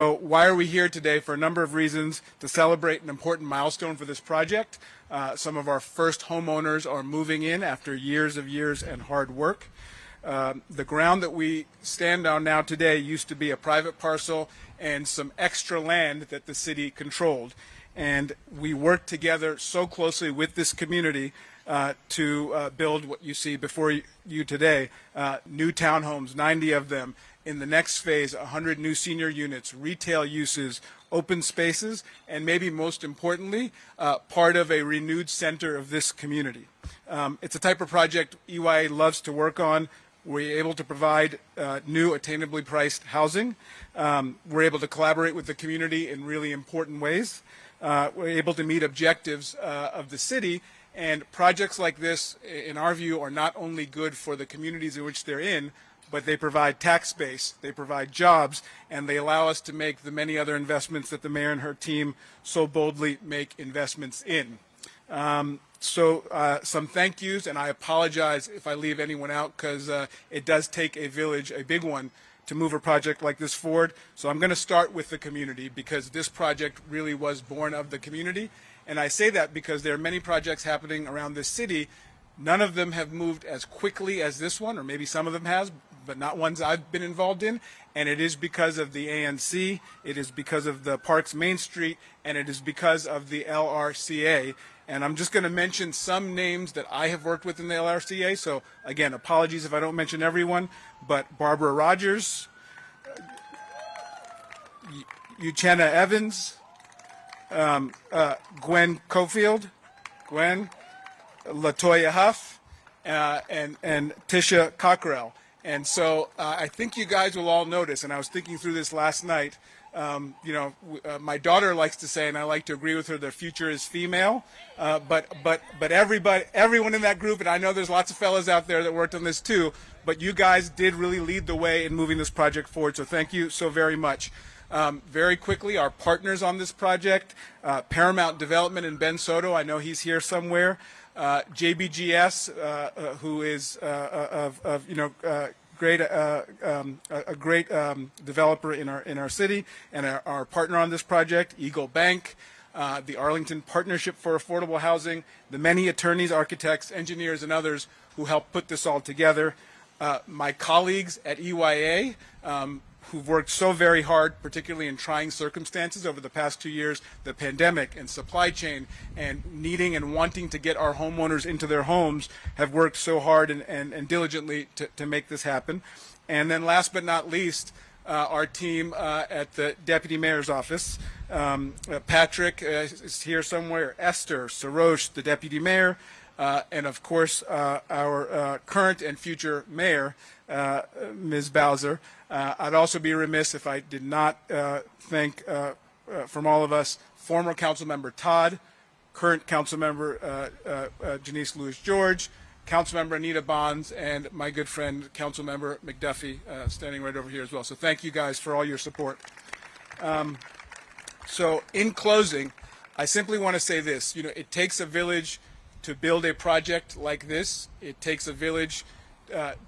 So why are we here today? For a number of reasons: to celebrate an important milestone for this project. Some of our first homeowners are moving in after years and hard work. The ground that we stand on now today used to be a private parcel and some extra land that the city controlled. And we worked together so closely with this community to build what you see before you today, new townhomes, 90 of them. In the next phase, 100 new senior units, retail uses, open spaces, and maybe most importantly, part of a renewed center of this community. It's a type of project EYA loves to work on. We're able to provide new attainably priced housing. We're able to collaborate with the community in really important ways. We're able to meet objectives of the city, and projects like this, in our view, are not only good for the communities in which they're in, but they provide tax base, they provide jobs, and they allow us to make the many other investments that the mayor and her team so boldly make investments in. Some thank yous, and I apologize if I leave anyone out, because it does take a village, a big one, to move a project like this forward. So I'm going to start with the community, because this project really was born of the community. And I say that because there are many projects happening around this city. None of them have moved as quickly as this one, or maybe some of them has, but not ones I've been involved in. And it is because of the ANC, it is because of the Parks Main Street, and it is because of the LRCA. And I'm just going to mention some names that I have worked with in the LRCA. So again, apologies if I don't mention everyone, but Barbara Rogers, Uchenna Evans, Gwen Cofield, Latoya Huff, and Tisha Cockrell. And so I think you guys will all notice, and I was thinking through this last night, my daughter likes to say, and I like to agree with her, the future is female, but everyone in that group, and I know there's lots of fellas out there that worked on this too, but you guys did really lead the way in moving this project forward, so thank you so very much. Very quickly, our partners on this project, Paramount Development and Ben Soto, I know he's here somewhere, JBGS, who is a great developer in our city, and our partner on this project, Eagle Bank, the Arlington Partnership for Affordable Housing, the many attorneys, architects, engineers, and others who helped put this all together, my colleagues at EYA, who've worked so very hard, particularly in trying circumstances over the past 2 years, the pandemic and supply chain, and needing and wanting to get our homeowners into their homes, have worked so hard and diligently to make this happen. And then last but not least, our team at the Deputy Mayor's office. Patrick is here somewhere, Esther, Sarosh, the Deputy Mayor, and of course our current and future Mayor, Ms. Bowser. I'd also be remiss if I did not thank, from all of us, former Councilmember Todd, current Councilmember Janice Lewis-George, Councilmember Anita Bonds, and my good friend Councilmember McDuffie, standing right over here as well. So thank you guys for all your support. So in closing, I simply want to say this. It takes a village to build a project like this. It takes a village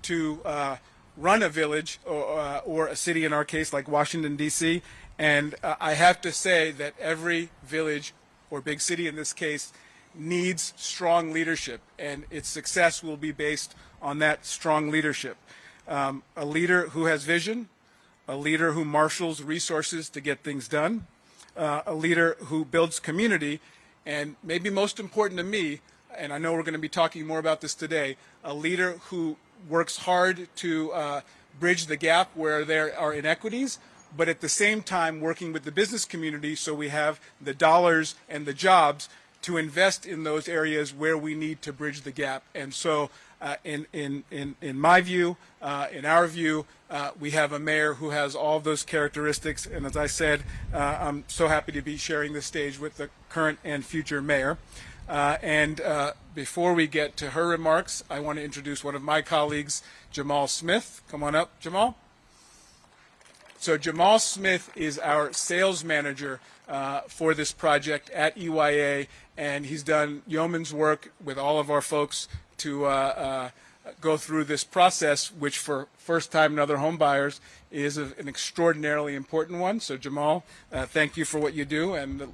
to run a village, or a city in our case like Washington, D.C. And I have to say that every village, or big city in this case, needs strong leadership, and its success will be based on that strong leadership. A leader who has vision, a leader who marshals resources to get things done, a leader who builds community, and maybe most important to me, and I know we're going to be talking more about this today, a leader who works hard to bridge the gap where there are inequities, but at the same time working with the business community so we have the dollars and the jobs to invest in those areas where we need to bridge the gap. And so in my view, in our view, we have a mayor who has all of those characteristics, and as I said, I'm so happy to be sharing this stage with the current and future mayor. Before we get to her remarks, I want to introduce one of my colleagues, Jamal Smith. Come on up, Jamal. So Jamal Smith is our sales manager for this project at EYA, and he's done yeoman's work with all of our folks to go through this process, which for first-time and other home buyers is an extraordinarily important one. So Jamal, thank you for what you do, and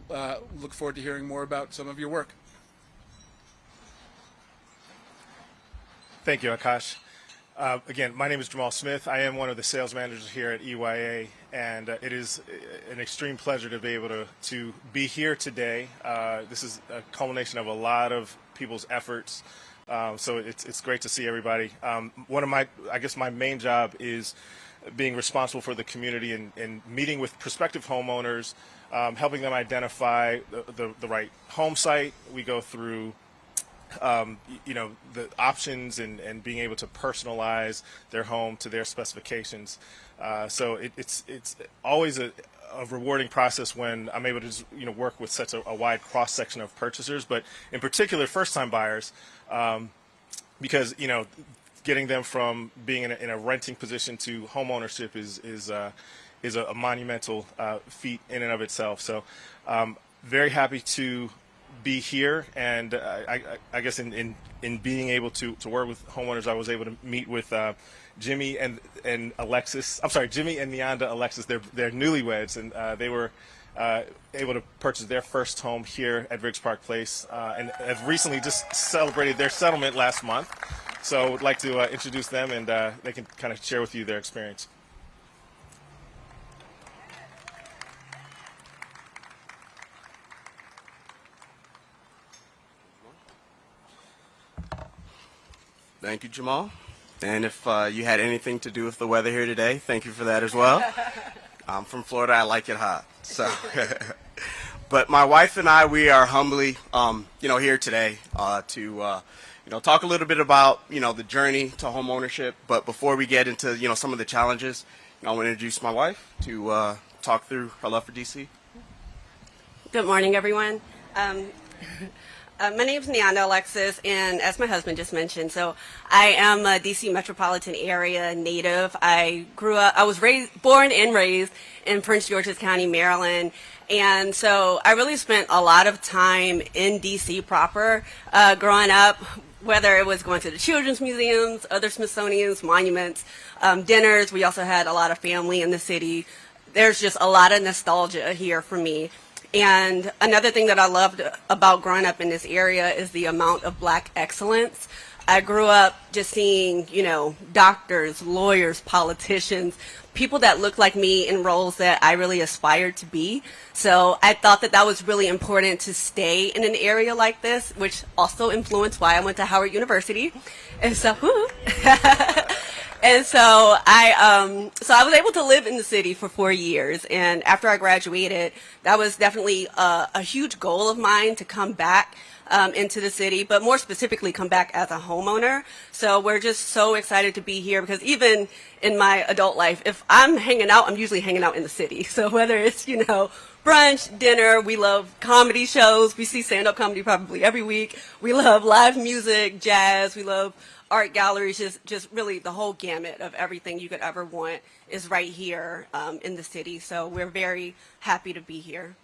look forward to hearing more about some of your work. Thank you, Akash. Again, my name is Jamal Smith. I am one of the sales managers here at EYA, and it is an extreme pleasure to be able to be here today. This is a culmination of a lot of people's efforts, so it's great to see everybody. One of my main job is being responsible for the community and meeting with prospective homeowners, helping them identify the right home site. We go through the options and being able to personalize their home to their specifications. So it's always a rewarding process when I'm able to just, work with such a wide cross section of purchasers, but in particular first-time buyers, because getting them from being in a renting position to home ownership is a monumental feat in and of itself. So very happy to be here, and I guess in being able to work with homeowners, I was able to meet with Jimmy and Alexis. I'm sorry, Jimmy and Neonda Alexis. They're newlyweds, and they were able to purchase their first home here at Riggs Park Place, and have recently just celebrated their settlement last month. So I would like to introduce them, and they can kind of share with you their experience. Thank you, Jamal. And if you had anything to do with the weather here today, thank you for that as well. I'm from Florida. I like it hot. So, but my wife and I, we are humbly, here today to, talk a little bit about, the journey to home ownership. But before we get into, some of the challenges, I want to introduce my wife to talk through her love for DC. Good morning, everyone. My name is Neonda Alexis, and as my husband just mentioned, so I am a DC metropolitan area native. I was born and raised in Prince George's County, Maryland, and so I really spent a lot of time in DC proper growing up, whether it was going to the children's museums, other Smithsonian's, monuments, dinners. We also had a lot of family in the city. There's just a lot of nostalgia here for me. And another thing that I loved about growing up in this area is the amount of Black excellence. I grew up just seeing, doctors, lawyers, politicians, people that looked like me in roles that I really aspired to be. So I thought that was really important to stay in an area like this, which also influenced why I went to Howard University. And so, And so I was able to live in the city for 4 years, and after I graduated, that was definitely a huge goal of mine to come back into the city, but more specifically come back as a homeowner. So we're just so excited to be here because even in my adult life, if I'm hanging out, I'm usually hanging out in the city. So whether it's, brunch, dinner, we love comedy shows. We see stand-up comedy probably every week. We love live music, jazz. We love art galleries, just really the whole gamut of everything you could ever want is right here in the city. So we're very happy to be here.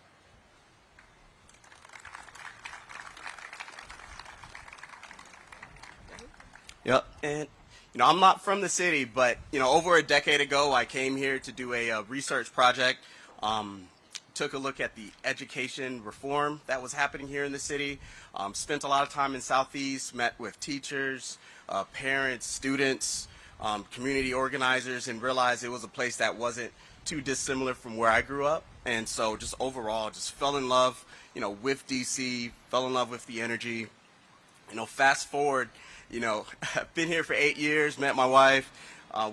Yep. And, I'm not from the city, but, over a decade ago, I came here to do a research project. Took a look at the education reform that was happening here in the city. Spent a lot of time in Southeast, met with teachers, parents, students, community organizers, and realized it was a place that wasn't too dissimilar from where I grew up. And so just overall, just fell in love, with DC, fell in love with the energy. Fast forward, I've been here for 8 years, met my wife.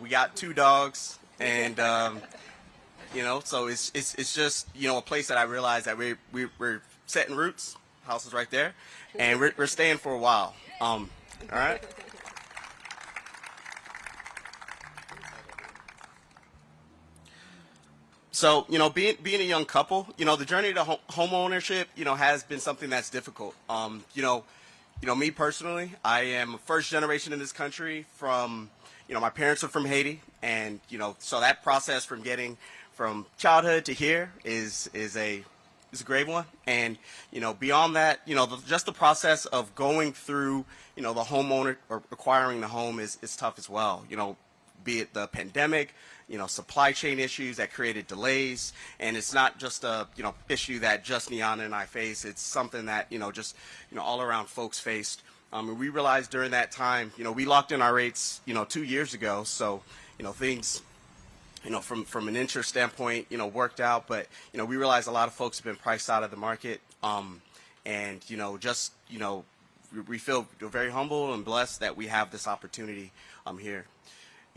We got 2 dogs, and, so it's just, a place that I realized that we're setting roots. House is right there, and we're staying for a while. All right. So, being a young couple, the journey to home ownership, has been something that's difficult. Me personally, I am a first generation in this country from, my parents are from Haiti, and, so that process from getting from childhood to here is a is a great one. And, beyond that, just the process of going through, the homeowner or acquiring the home is tough as well. Be it the pandemic, supply chain issues that created delays. And it's not just a, issue that just Niana and I face. It's something that, all around folks faced. And we realized during that time, we locked in our rates, 2 years ago. So, things, from an interest standpoint, worked out. But, we realized a lot of folks have been priced out of the market. And, we feel very humble and blessed that we have this opportunity here.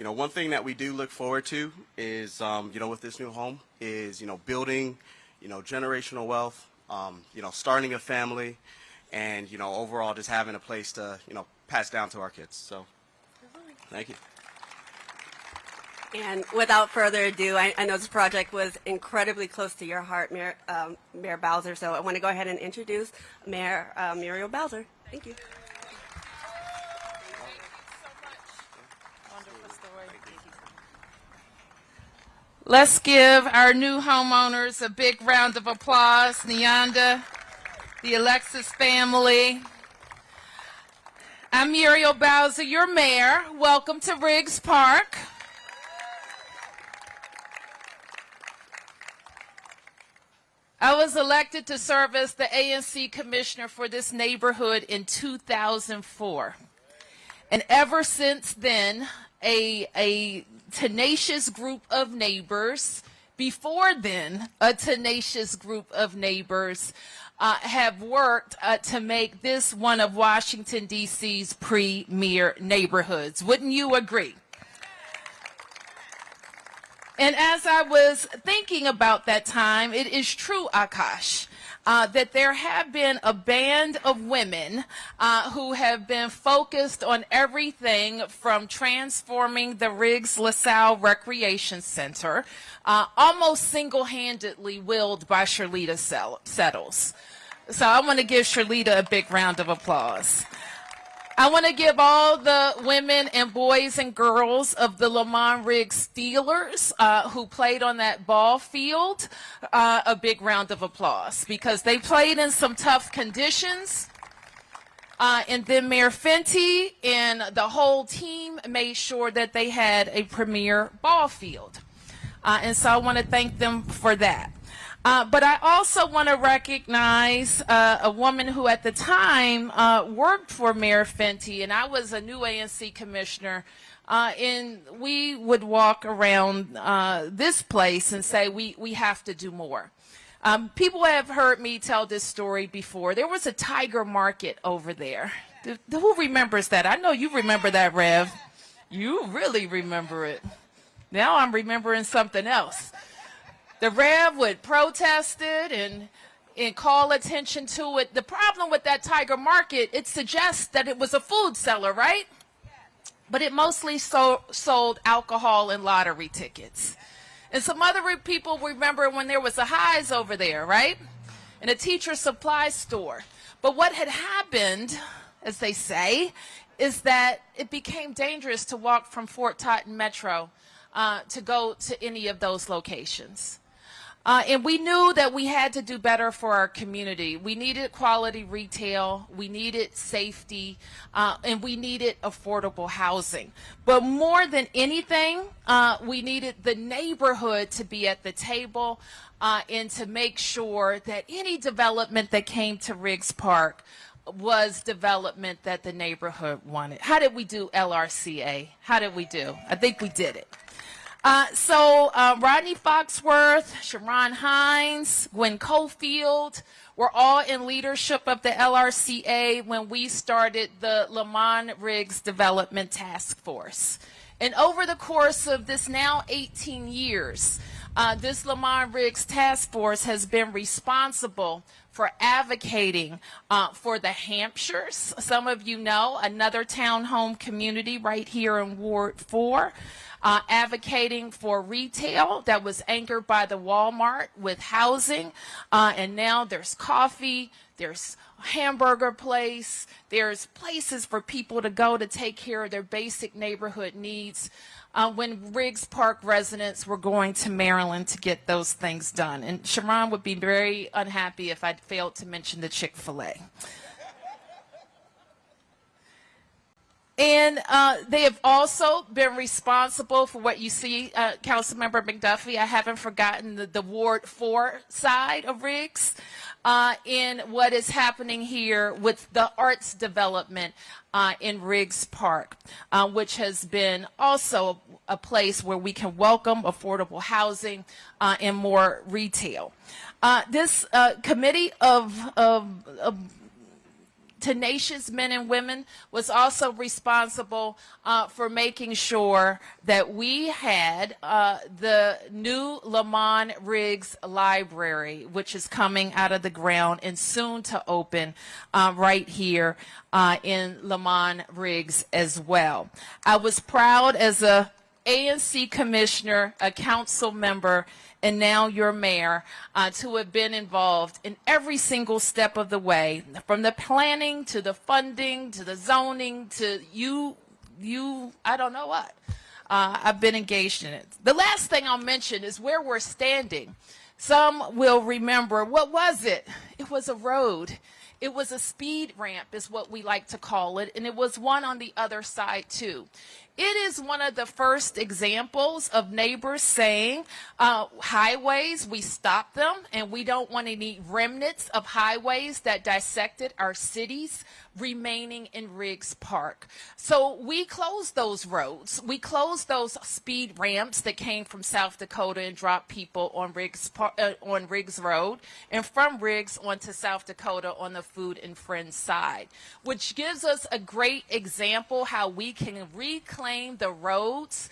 One thing that we do look forward to is, with this new home is, building, generational wealth, starting a family, and, overall just having a place to, pass down to our kids. So, thank you. And without further ado, I know this project was incredibly close to your heart, Mayor Bowser, so I want to go ahead and introduce Mayor Muriel Bowser. Thank you. Let's give our new homeowners a big round of applause. Nyanda, the Alexis family. I'm Muriel Bowser, your mayor. Welcome to Riggs Park. I was elected to serve as the ANC commissioner for this neighborhood in 2004. And ever since then, a tenacious group of neighbors, before then, a tenacious group of neighbors have worked to make this one of Washington, D.C.'s premier neighborhoods. Wouldn't you agree? And as I was thinking about that time, it is true, Akash, that there have been a band of women who have been focused on everything from transforming the Riggs LaSalle Recreation Center, almost single-handedly willed by Sherlita Settles. So I want to give Sherlita a big round of applause. I want to give all the women and boys and girls of the Lamont Riggs Steelers who played on that ball field a big round of applause because they played in some tough conditions. And then Mayor Fenty and the whole team made sure that they had a premier ball field. And so I want to thank them for that. But I also want to recognize a woman who at the time worked for Mayor Fenty, and I was a new ANC commissioner, and we would walk around this place and say we have to do more. People have heard me tell this story before. There was a tiger market over there. Who remembers that? I know you remember that, Rev. You really remember it. Now I'm remembering something else. The Rev would protest it and call attention to it. The problem with that tiger market, it suggests that it was a food seller, right? But it mostly sold alcohol and lottery tickets. And some other people remember when there was a Highs over there, right? And a teacher supply store. But what had happened, as they say, is that it became dangerous to walk from Fort Totten Metro to go to any of those locations. And we knew that we had to do better for our community. We needed quality retail, we needed safety, and we needed affordable housing. But more than anything, we needed the neighborhood to be at the table and to make sure that any development that came to Riggs Park was development that the neighborhood wanted. How did we do, LRCA? How did we do? I think we did it. So Rodney Foxworth, Sharon Hines, Gwen Cofield were all in leadership of the LRCA when we started the Lamont Riggs Development Task Force. And over the course of this now 18 years, this Lamont Riggs Task Force has been responsible for advocating for the Hampshires. Some of you know, another townhome community right here in Ward 4. Advocating for retail that was anchored by the Walmart with housing, and now there's coffee, there's hamburger place, there's places for people to go to take care of their basic neighborhood needs. when Riggs Park residents were going to Maryland to get those things done. And Sharon would be very unhappy if I failed to mention the Chick-fil-A. And they have also been responsible for what you see, Councilmember McDuffie. I haven't forgotten the Ward 4 side of Riggs in what is happening here with the arts development in Riggs Park, which has been also a place where we can welcome affordable housing and more retail. This committee of tenacious men and women was also responsible for making sure that we had the new Lamont Riggs Library, which is coming out of the ground and soon to open right here in Lamont Riggs as well. I was proud as a ANC commissioner, a council member, and now your mayor, to have been involved in every single step of the way, from the planning to the funding to the zoning to I don't know what. I've been engaged in it. The last thing I'll mention is where we're standing. Some will remember, what was it? It was a road. It was a speed ramp is what we like to call it, and it was one on the other side too. It is one of the first examples of neighbors saying, highways, we stop them, and we don't want any remnants of highways that dissected our cities remaining in Riggs Park. So we closed those roads. We closed those speed ramps that came from South Dakota and dropped people on Riggs Road, and from Riggs onto South Dakota on the Food and Friends side, which gives us a great example how we can reclaim the roads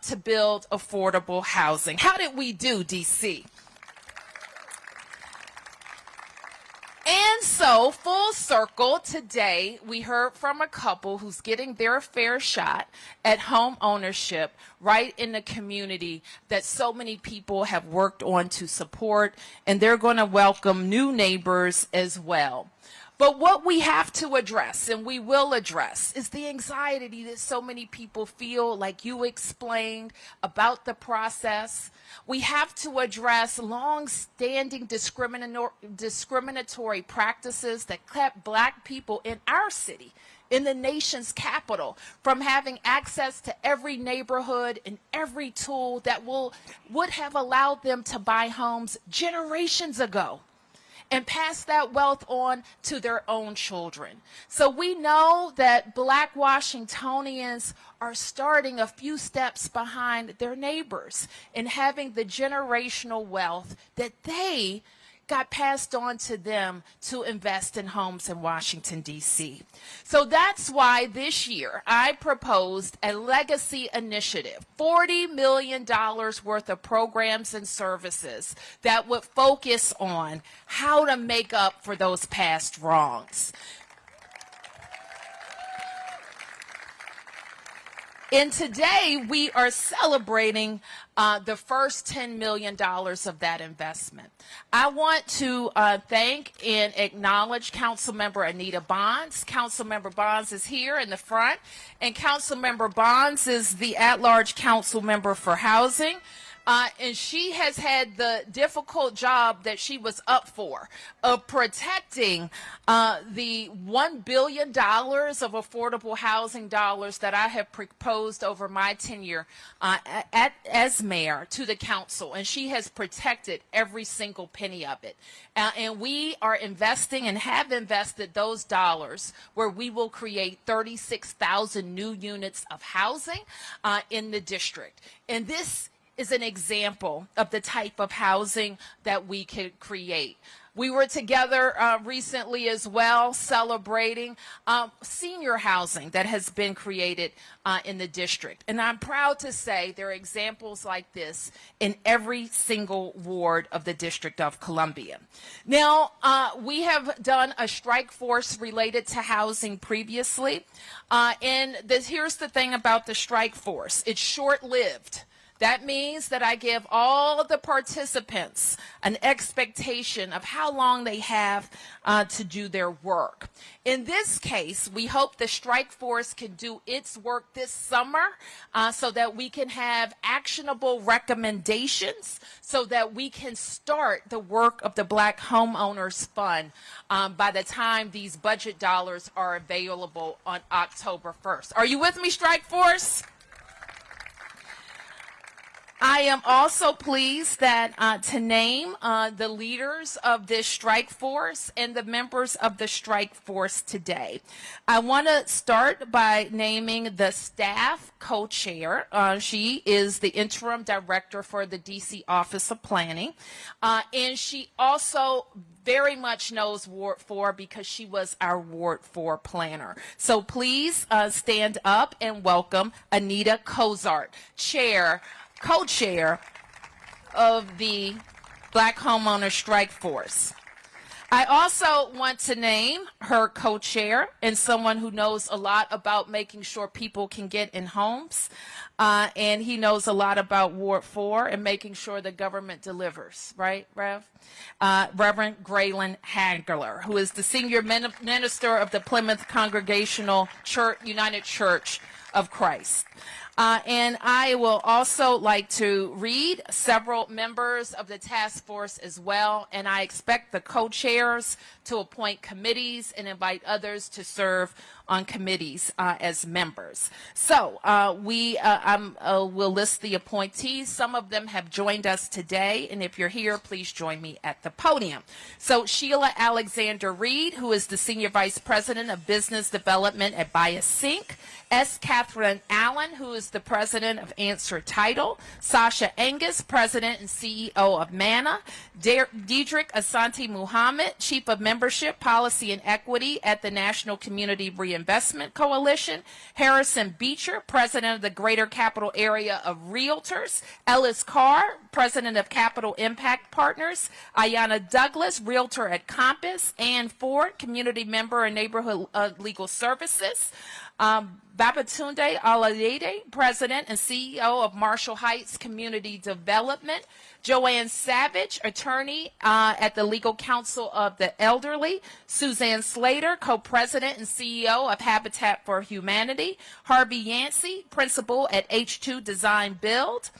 to build affordable housing. How did we do, DC? And so, full circle, today we heard from a couple who's getting their fair shot at home ownership right in the community that so many people have worked on to support, and they're going to welcome new neighbors as well. But what we have to address, and we will address, is the anxiety that so many people feel, like you explained, about the process. We have to address long-standing discriminatory practices that kept Black people in our city, in the nation's capital, from having access to every neighborhood and every tool that would have allowed them to buy homes generations ago and pass that wealth on to their own children. So we know that Black Washingtonians are starting a few steps behind their neighbors and having the generational wealth that they got passed on to them to invest in homes in Washington, D.C. So that's why this year I proposed a legacy initiative, $40 million worth of programs and services that would focus on how to make up for those past wrongs. And today we are celebrating the first $10 million of that investment. I want to thank and acknowledge Councilmember Anita Bonds. Councilmember Bonds is here in the front, and Councilmember Bonds is the at-large council member for housing. And she has had the difficult job that she was up for of protecting the $1 billion of affordable housing dollars that I have proposed over my tenure as mayor to the council. And she has protected every single penny of it. And we are investing and have invested those dollars where we will create 36,000 new units of housing in the district. And this is an example of the type of housing that we could create. We were together recently as well celebrating senior housing that has been created in the district. And I'm proud to say there are examples like this in every single ward of the District of Columbia. Now, we have done a strike force related to housing previously. And here's the thing about the strike force. It's short-lived. That means that I give all the participants an expectation of how long they have to do their work. In this case, we hope the strike force can do its work this summer so that we can have actionable recommendations so that we can start the work of the Black Homeowners Fund by the time these budget dollars are available on October 1st. Are you with me, strike force? I am also pleased that to name the leaders of this strike force and the members of the strike force today. I want to start by naming the staff co-chair. She is the interim director for the DC Office of Planning, and she also very much knows Ward 4 because she was our Ward 4 planner. So please stand up and welcome Anita Cozart, co-chair of the Black Homeowner Strike Force. I also want to name her co-chair and someone who knows a lot about making sure people can get in homes, and he knows a lot about Ward 4 and making sure the government delivers, right, Rev? Reverend Graylin Hagler, who is the senior minister of the Plymouth Congregational Church, United Church of Christ. And I will also like to read several members of the task force as well, and I expect the co-chairs to appoint committees and invite others to serve on committees as members. So we'll list the appointees. Some of them have joined us today, and if you're here, please join me at the podium. So Sheila Alexander Reed, who is the Senior Vice President of Business Development at BiaSync. S. Catherine Allen, who is the President of Answer Title. Sasha Angus, President and CEO of MANA. Diedrich Asante Muhammad, Chief of Membership, Policy and Equity at the National Community Reinvestment Coalition. Harrison Beecher, President of the Greater Capital Area of Realtors. Ellis Carr, President of Capital Impact Partners. Ayanna Douglas, Realtor at Compass. Ann Ford, Community Member and Neighborhood Legal Services. Babatunde Alayede, President and CEO of Marshall Heights Community Development. Joanne Savage, attorney at the Legal Counsel of the Elderly. Suzanne Slater, co-president and CEO of Habitat for Humanity. Harvey Yancey, principal at H2 Design Build.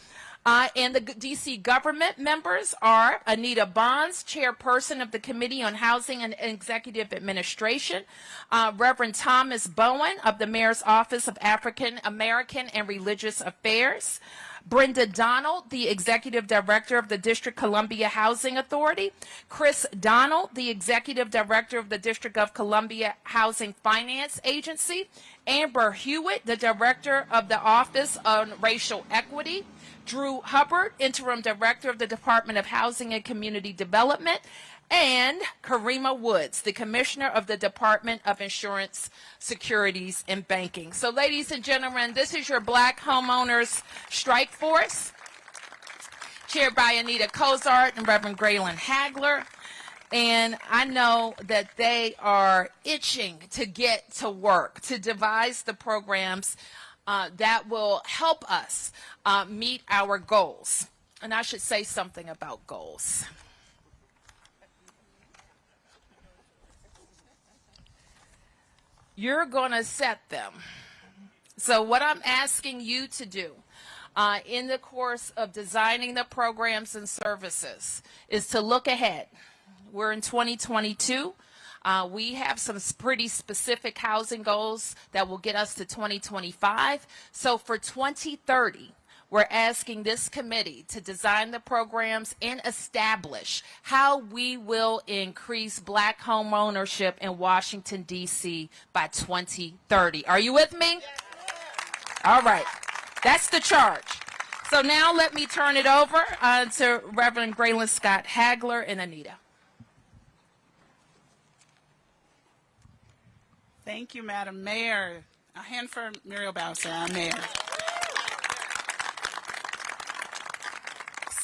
And the D.C. government members are Anita Bonds, chairperson of the Committee on Housing and Executive Administration, Reverend Thomas Bowen of the Mayor's Office of African American and Religious Affairs, Brenda Donald, the Executive Director of the District Columbia Housing Authority, Chris Donald, the Executive Director of the District of Columbia Housing Finance Agency, Amber Hewitt, the Director of the Office on Racial Equity, Drew Hubbard, Interim Director of the Department of Housing and Community Development, and Karima Woods, the Commissioner of the Department of Insurance, Securities, and Banking. So, ladies and gentlemen, this is your Black Homeowners Strike Force, chaired by Anita Cozart and Reverend Graylin Hagler. And I know that they are itching to get to work, to devise the programs that will help us meet our goals. And I should say something about goals. You're going to set them. So what I'm asking you to do in the course of designing the programs and services is to look ahead. We're in 2022. We have some pretty specific housing goals that will get us to 2025. So for 2030, we're asking this committee to design the programs and establish how we will increase Black home ownership in Washington, D.C. by 2030. Are you with me? All right. That's the charge. So now let me turn it over to Reverend Graylin Scott Hagler and Anita. Thank you, Madam Mayor. A hand for Muriel Bowser, our mayor.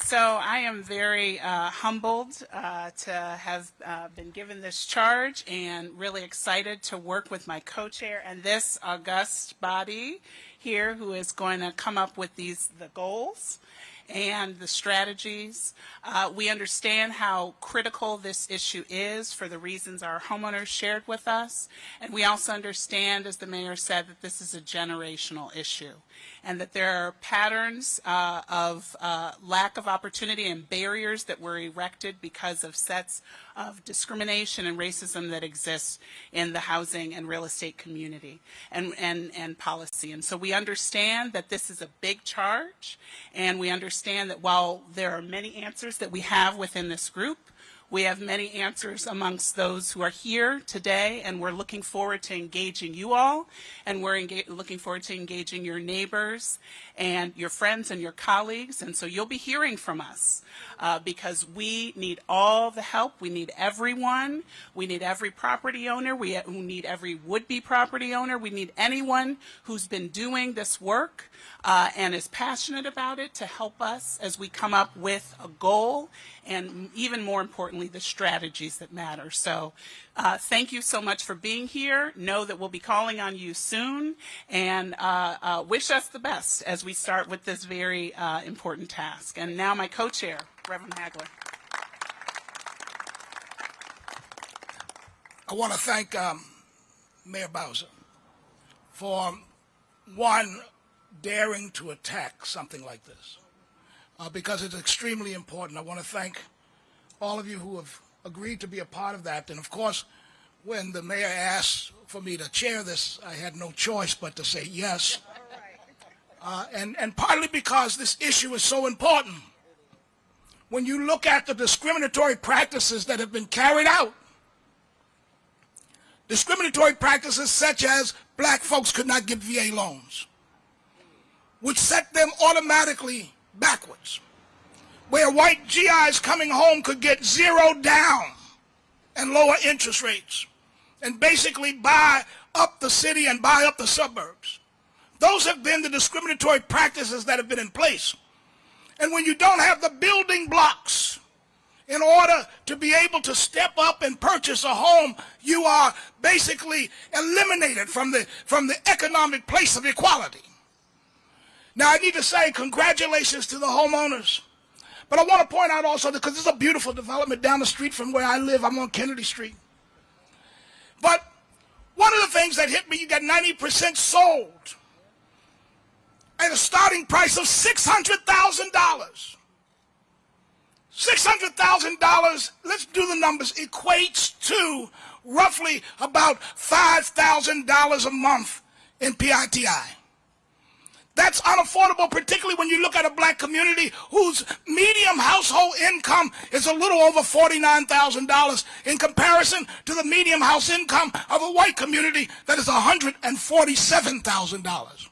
So I am very humbled to have been given this charge and really excited to work with my co-chair and this august body here who is going to come up with the goals and the strategies. We understand how critical this issue is for the reasons our homeowners shared with us. And we also understand, as the mayor said, that this is a generational issue and that there are patterns of lack of opportunity and barriers that were erected because of sets of discrimination and racism that exists in the housing and real estate community and policy. And so we understand that this is a big charge, and we understand that while there are many answers that we have within this group, we have many answers amongst those who are here today, and we're looking forward to engaging you all, and we're looking forward to engaging your neighbors and your friends and your colleagues. And so you'll be hearing from us because we need all the help. We need everyone. We need every property owner. We need every would-be property owner. We need anyone who's been doing this work and is passionate about it to help us as we come up with a goal and, even more importantly, the strategies that matter. So thank you so much for being here. Know that we'll be calling on you soon, and wish us the best as we start with this very important task. And now my co-chair, Reverend Hagler. I want to thank Mayor Bowser for, one, daring to attack something like this because it's extremely important. I want to thank all of you who have agreed to be a part of that. And of course, when the mayor asked for me to chair this, I had no choice but to say yes. And partly because this issue is so important. When you look at the discriminatory practices that have been carried out, discriminatory practices such as black folks could not get VA loans, which set them automatically backwards, where white GIs coming home could get 0 down and lower interest rates and basically buy up the city and buy up the suburbs. Those have been the discriminatory practices that have been in place. And when you don't have the building blocks in order to be able to step up and purchase a home, you are basically eliminated from the economic place of equality. Now, I need to say congratulations to the homeowners. But I want to point out also, because this is a beautiful development down the street from where I live. I'm on Kennedy Street. But one of the things that hit me, you got 90% sold at a starting price of $600,000. $600,000, let's do the numbers, equates to roughly about $5,000 a month in PITI. That's unaffordable, particularly when you look at a black community whose median household income is a little over $49,000 in comparison to the median house income of a white community that is $147,000.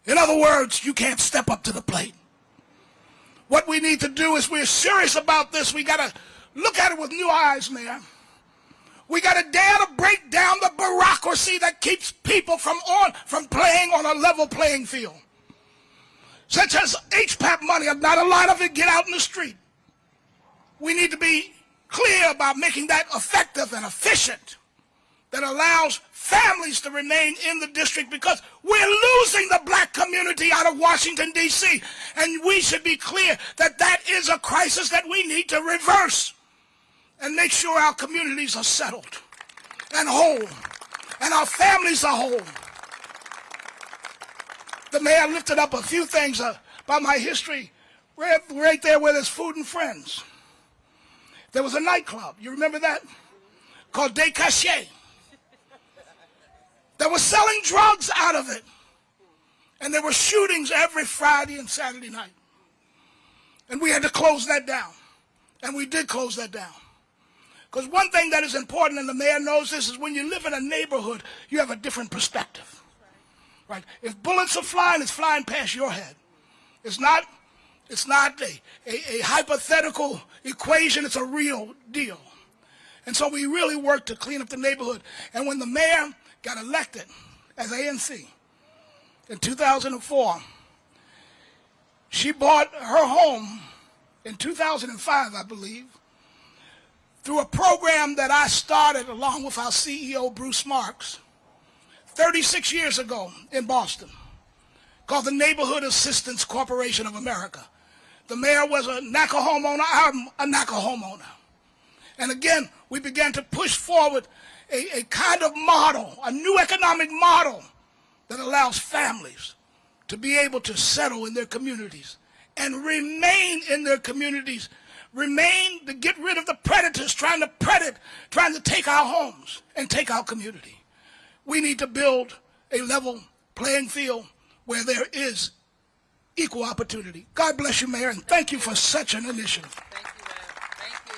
In other words, you can't step up to the plate. What we need to do is, we're serious about this. We got to look at it with new eyes, Mayor. We got to dare to break down the bureaucracy that keeps people from playing on a level playing field. Such as HPAP money, not a lot of it get out in the street. We need to be clear about making that effective and efficient, that allows families to remain in the district, because we're losing the black community out of Washington, D.C. And we should be clear that that is a crisis that we need to reverse and make sure our communities are settled and whole, and our families are whole. The mayor lifted up a few things about my history right there where there's Food and Friends. There was a nightclub, you remember that? Called Des Cachets. They were selling drugs out of it. And there were shootings every Friday and Saturday night. And we had to close that down. And we did close that down. Because one thing that is important, and the mayor knows this, is when you live in a neighborhood, you have a different perspective. Right? If bullets are flying, it's flying past your head. It's not a hypothetical equation, it's a real deal. And so we really worked to clean up the neighborhood. And when the mayor got elected as ANC in 2004, She bought her home in 2005, I believe, through a program that I started along with our CEO, Bruce Marks, 36 years ago in Boston, called the Neighborhood Assistance Corporation of America. The mayor was a NACA homeowner, I'm a NACA homeowner. And again, we began to push forward a kind of model, a new economic model that allows families to be able to settle in their communities and remain in their communities, remain to get rid of the predators trying to take our homes and take our community. We need to build a level playing field where there is equal opportunity. God bless you, Mayor, and thank you for such an initiative. Thank you, Ed. Thank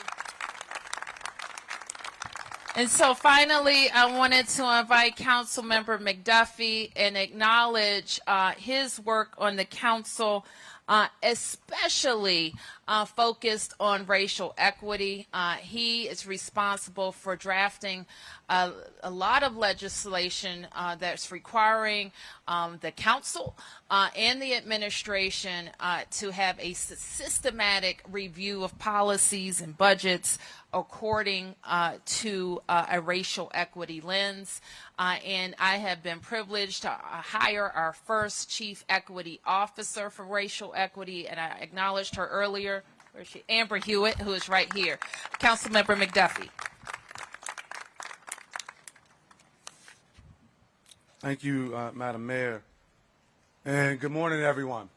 you. And so finally, I wanted to invite Councilmember McDuffie and acknowledge his work on the council, especially focused on racial equity. He is responsible for drafting a lot of legislation that's requiring the council and the administration to have a systematic review of policies and budgets according to a racial equity lens. And I have been privileged to hire our first chief equity officer for racial equity, and I acknowledged her earlier. Where is she? Amber Hewitt, who is right here. Councilmember McDuffie. Thank you, Madam Mayor, and good morning, everyone.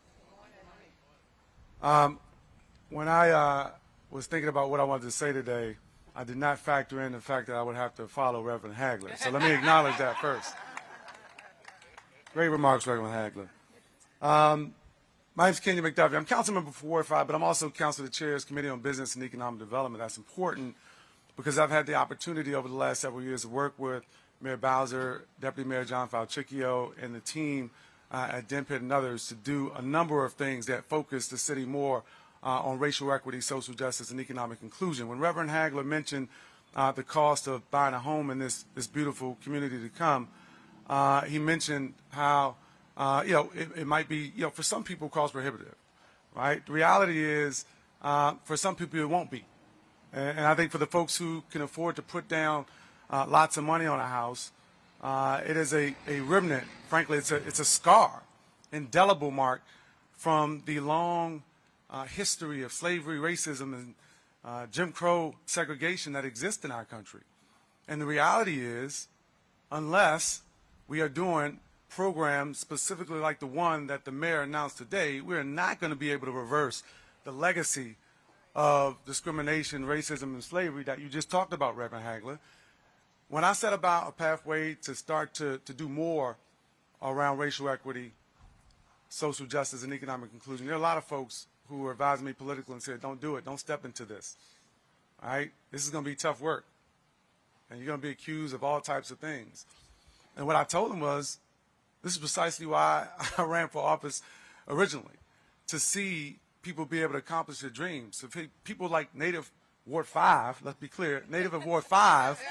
When I was thinking about what I wanted to say today, I did not factor in the fact that I would have to follow Reverend Hagler. So let me acknowledge that first. Great remarks, Reverend Hagler. My name is Kenya McDuffie. I'm council member for Ward 5, but I'm also council of the Chair's Committee on Business and Economic Development. That's important because I've had the opportunity over the last several years to work with Mayor Bowser, Deputy Mayor John Falchicchio, and the team at Denpit and others to do a number of things that focus the city more on racial equity, social justice, and economic inclusion. When Reverend Hagler mentioned the cost of buying a home in this beautiful community to come, he mentioned how it might be, for some people cost prohibitive, right? The reality is, for some people it won't be. And I think for the folks who can afford to put down lots of money on a house, it is a remnant. Frankly, it's a scar, indelible mark from the long history of slavery, racism, and Jim Crow segregation that exists in our country. And the reality is, unless we are doing programs specifically like the one that the mayor announced today, we're not going to be able to reverse the legacy of discrimination, racism, and slavery that you just talked about, Reverend Hagler. When I set about a pathway to start to do more around racial equity, social justice, and economic inclusion, there are a lot of folks who were advising me politically and said, don't do it, don't step into this, all right? This is going to be tough work, and you're going to be accused of all types of things. And what I told them was, this is precisely why I ran for office originally, to see people be able to accomplish their dreams. So people like native Ward 5, let's be clear, native of Ward 5,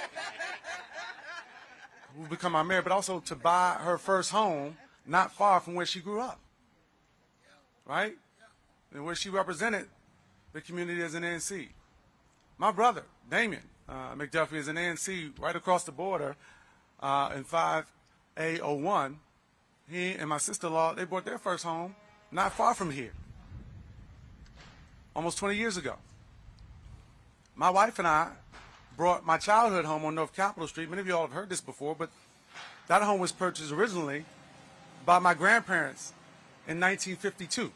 who become our mayor, but also to buy her first home not far from where she grew up, right? And where she represented the community as an ANC. My brother, Damien McDuffie, is an ANC right across the border in 5A01. He and my sister-in-law, they bought their first home not far from here, almost 20 years ago. My wife and I brought my childhood home on North Capitol Street. Many of you all have heard this before, but that home was purchased originally by my grandparents in 1952.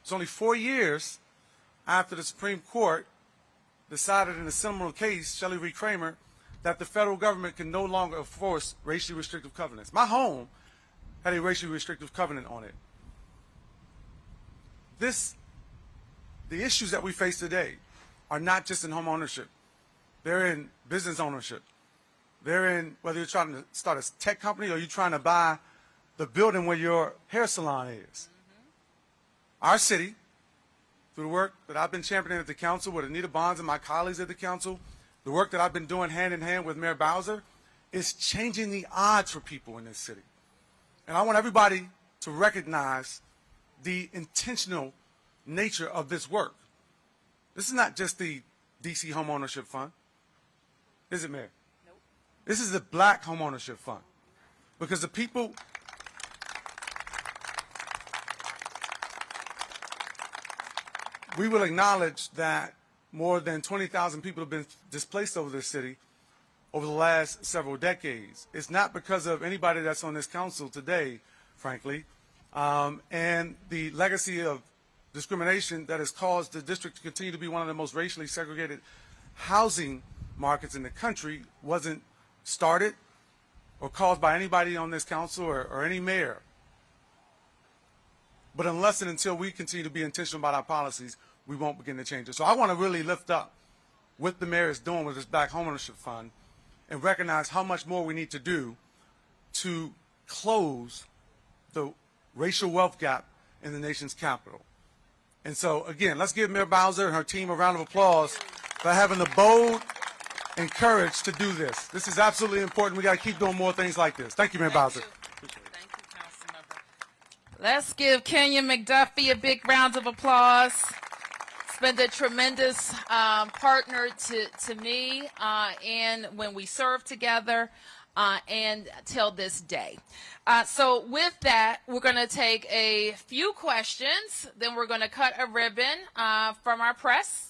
It's only 4 years after the Supreme Court decided in a similar case, Shelley v. Kramer, that the federal government can no longer enforce racially restrictive covenants. My home had a racially restrictive covenant on it. The issues that we face today are not just in home ownership. They're in business ownership. They're in whether you're trying to start a tech company or you're trying to buy the building where your hair salon is. Our city, through the work that I've been championing at the council with Anita Bonds and my colleagues at the council, the work that I've been doing hand in hand with Mayor Bowser, is changing the odds for people in this city. And I want everybody to recognize the intentional nature of this work. This is not just the DC Homeownership Fund. Is it, Mayor? Nope. This is the Black Homeownership Fund. Because the people, we will acknowledge that more than 20,000 people have been displaced over this city over the last several decades. It's not because of anybody that's on this council today, frankly, and the legacy of discrimination that has caused the district to continue to be one of the most racially segregated housing markets in the country wasn't started or caused by anybody on this council or any mayor. But unless and until we continue to be intentional about our policies, we won't begin to change it. So I want to really lift up what the mayor is doing with this Black Homeownership Fund and recognize how much more we need to do to close the racial wealth gap in the nation's capital. And so, again, let's give Mayor Bowser and her team a round of applause for having the bold and courage to do this. This is absolutely important. We got to keep doing more things like this. Thank you, Mayor Bowser. Thank you, Councilmember. Let's give Kenya McDuffie a big round of applause. It's been a tremendous partner to me and when we served together and till this day. So with that, we're going to take a few questions. Then we're going to cut a ribbon from our press.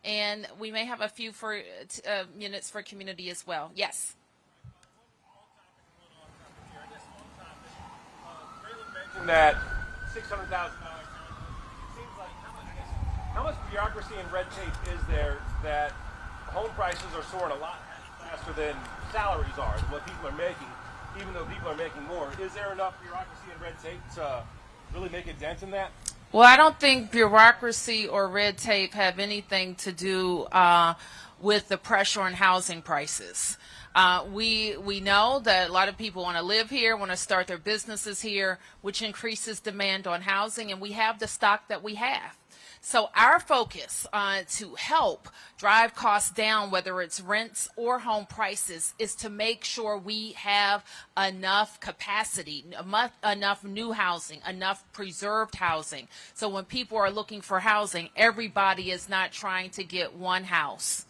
And we may have a few for minutes for community as well. Yes. That $600,000 seems like how much bureaucracy and red tape is there that home prices are soaring a lot faster than salaries are, and what people are making, even though people are making more? Is there enough bureaucracy and red tape to really make a dent in that? Well, I don't think bureaucracy or red tape have anything to do with the pressure on housing prices. We know that a lot of people want to live here, want to start their businesses here, which increases demand on housing, and we have the stock that we have. So our focus to help drive costs down, whether it's rents or home prices, is to make sure we have enough capacity, enough new housing, enough preserved housing. So when people are looking for housing, everybody is not trying to get one house,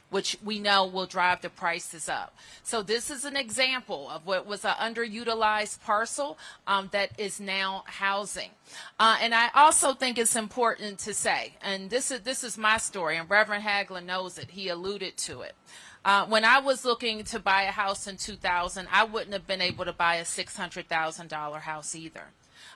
which we know will drive the prices up. So this is an example of what was an underutilized parcel that is now housing. And I also think it's important to say, and this is my story, and Reverend Hagelin knows it. He alluded to it. When I was looking to buy a house in 2000, I wouldn't have been able to buy a $600,000 house either.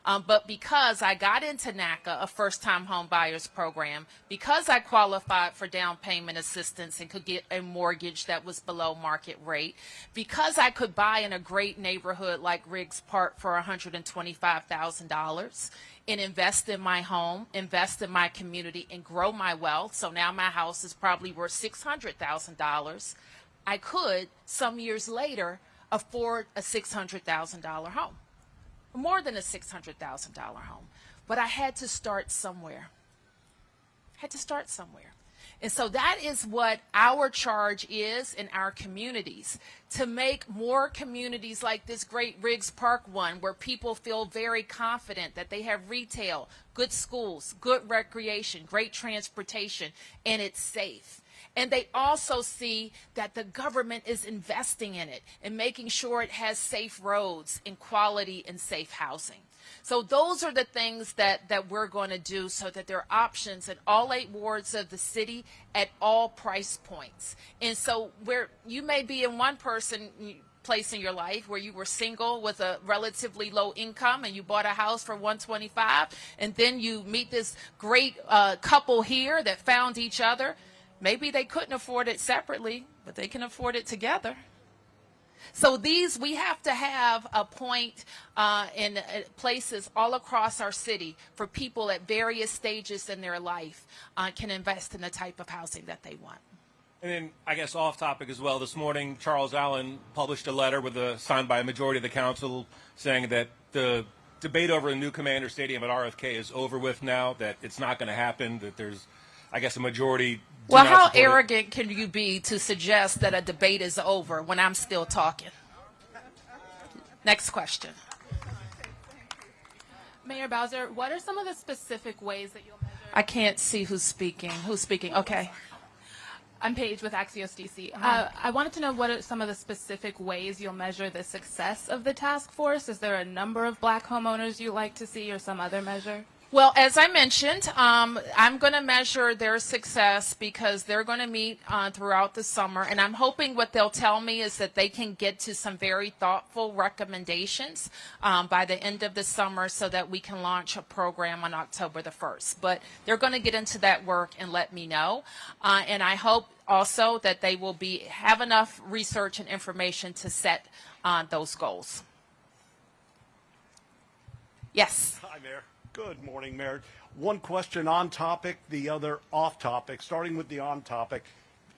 But because I got into NACA, a first-time home buyers program, because I qualified for down payment assistance and could get a mortgage that was below market rate, because I could buy in a great neighborhood like Riggs Park for $125,000 and invest in my home, invest in my community, and grow my wealth. So now my house is probably worth $600,000. I could, some years later, afford a $600,000 home. More than a $600,000 home. But I had to start somewhere. And so that is what our charge is in our communities, to make more communities like this great Riggs Park one, where people feel very confident that they have retail, good schools, good recreation, great transportation, and it's safe. And they also see that the government is investing in it and making sure it has safe roads and quality and safe housing. So those are the things that we're going to do, so that there are options in all 8 wards of the city at all price points. And so where you may be in one place in your life where you were single with a relatively low income and you bought a house for $125, and then you meet this great couple here that found each other. Maybe they couldn't afford it separately, but they can afford it together. So we have to have a point in places all across our city for people at various stages in their life can invest in the type of housing that they want. And then, I guess off topic as well, this morning Charles Allen published a letter signed by a majority of the council saying that the debate over the new Commander Stadium at RFK is over with now, that it's not going to happen, that there's, I guess, a majority. Well, how arrogant can you be to suggest that a debate is over when I'm still talking? Next question. Mayor Bowser, what are some of the specific ways that you'll measure? I can't see who's speaking. Who's speaking? Okay. I'm Paige with Axios DC. I wanted to know what are some of the specific ways you'll measure the success of the task force. Is there a number of Black homeowners you like to see or some other measure? Well, as I mentioned, I'm going to measure their success because they're going to meet throughout the summer, and I'm hoping what they'll tell me is that they can get to some very thoughtful recommendations by the end of the summer so that we can launch a program on October the 1st. But they're going to get into that work and let me know, and I hope also that they will have enough research and information to set those goals. Yes. Hi, Mayor. Good morning, Mayor. One question on topic, the other off topic. Starting with the on topic,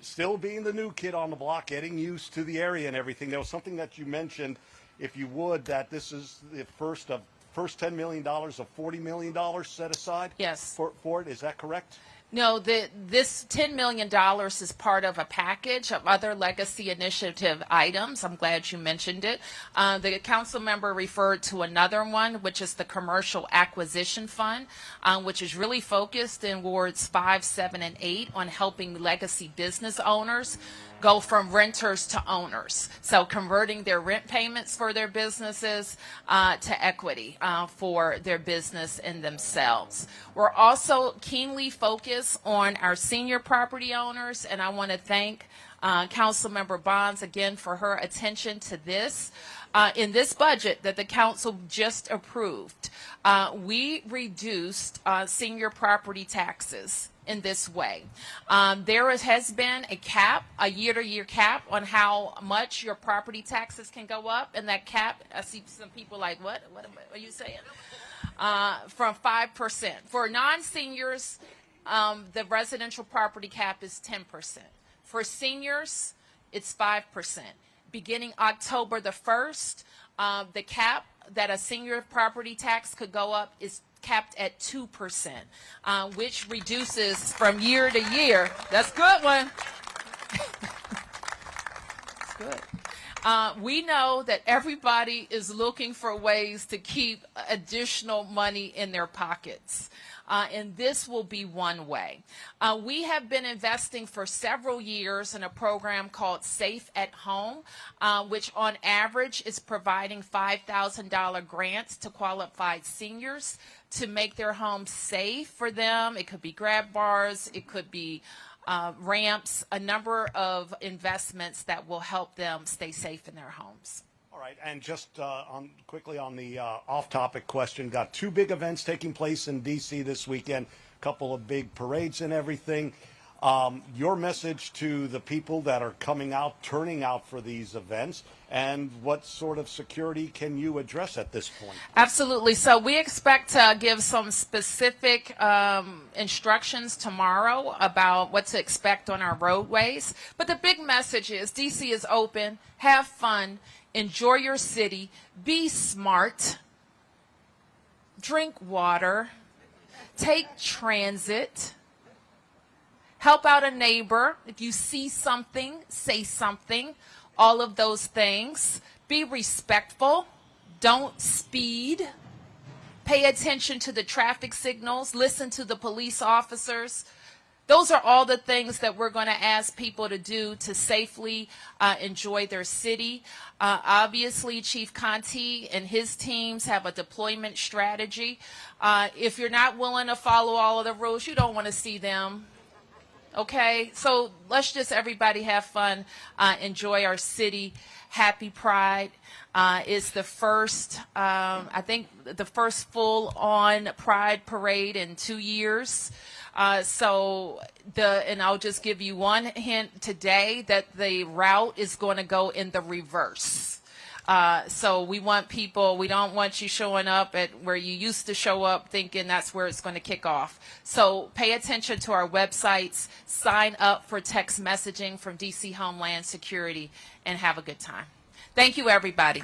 still being the new kid on the block, getting used to the area and everything. There was something that you mentioned, if you would, that this is the first $10 million of $40 million set aside. Yes. For it. Is that correct? No, this $10 million is part of a package of other legacy initiative items. I'm glad you mentioned it. The council member referred to another one, which is the Commercial Acquisition Fund, which is really focused in wards 5, 7, and 8 on helping legacy business owners go from renters to owners. So converting their rent payments for their businesses to equity for their business and themselves. We're also keenly focused on our senior property owners, and I want to thank Councilmember Bonds again for her attention to this. In this budget that the council just approved, we reduced senior property taxes in this way. There has been a cap, a year-to-year cap on how much your property taxes can go up, and that cap, I see some people like, what are you saying? From 5%. For non-seniors, the residential property cap is 10%. For seniors, it's 5%. Beginning October the 1st, the cap that a senior property tax could go up is capped at 2%, which reduces from year to year. That's a good one. That's good. We know that everybody is looking for ways to keep additional money in their pockets. And this will be one way. We have been investing for several years in a program called Safe at Home, which on average is providing $5,000 grants to qualified seniors to make their homes safe for them. It could be grab bars, it could be ramps, a number of investments that will help them stay safe in their homes. All right, and just quickly on the off-topic question, got 2 big events taking place in D.C. this weekend, a couple of big parades and everything. Your message to the people that are coming out, turning out for these events, and what sort of security can you address at this point? Absolutely. So we expect to give some specific instructions tomorrow about what to expect on our roadways. But the big message is D.C. is open, have fun, enjoy your city, be smart, drink water, take transit, help out a neighbor. If you see something, say something. All of those things. Be respectful. Don't speed. Pay attention to the traffic signals. Listen to the police officers. Those are all the things that we're going to ask people to do to safely enjoy their city. Obviously, Chief Conti and his teams have a deployment strategy. If you're not willing to follow all of the rules, you don't want to see them. Okay, so let's just everybody have fun, enjoy our city. Happy Pride is the first, I think, the first full-on Pride parade in 2 years. And I'll just give you one hint today that the route is going to go in the reverse. So we don't want you showing up at where you used to show up thinking that's where it's going to kick off. So pay attention to our websites, sign up for text messaging from DC Homeland Security, and have a good time. Thank you, everybody.